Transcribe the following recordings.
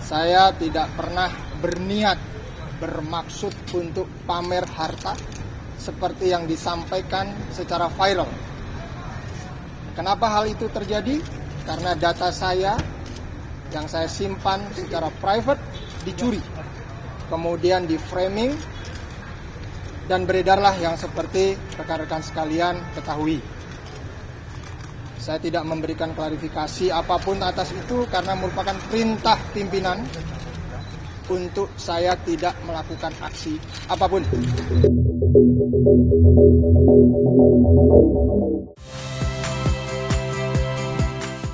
Saya tidak pernah berniat, bermaksud untuk pamer harta seperti yang disampaikan secara viral. Kenapa hal itu terjadi? Karena data saya yang saya simpan secara private dicuri, kemudian di framing, dan beredarlah yang seperti rekan-rekan sekalian ketahui. Saya tidak memberikan klarifikasi apapun atas itu karena merupakan perintah pimpinan untuk saya tidak melakukan aksi apapun.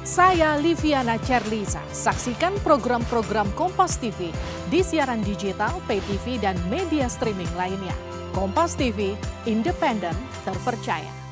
Saya Liviana Cerlisa. Saksikan program-program Kompas TV di siaran digital, pay TV, dan media streaming lainnya. Kompas TV, independen, terpercaya.